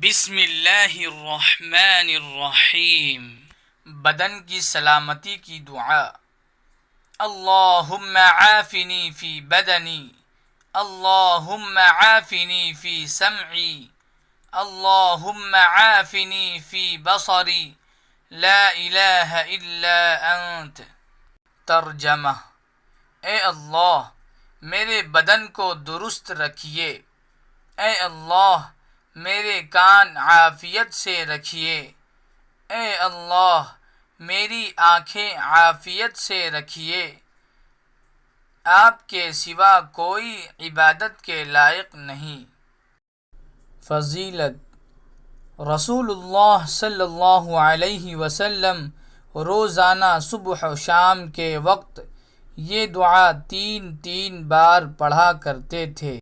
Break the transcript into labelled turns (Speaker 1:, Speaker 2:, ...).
Speaker 1: بسم اللہ الرحمن الرحیم۔ بدن کی سلامتی کی دعا۔ اللہم عافنی فی بدنی، اللہم عافنی فی سمعی، اللہم عافنی فی بصری، لا الہ الا انت۔ ترجمہ: اے اللہ میرے بدن کو درست رکھیے، اے اللہ میرے کان عافیت سے رکھیے، اے اللہ میری آنکھیں عافیت سے رکھیے۔ آپ کے سوا کوئی عبادت کے لائق نہیں۔ فضیلت: رسول اللہ صلی اللہ علیہ وسلم روزانہ صبح و شام کے وقت یہ دعا 3 بار پڑھا کرتے تھے۔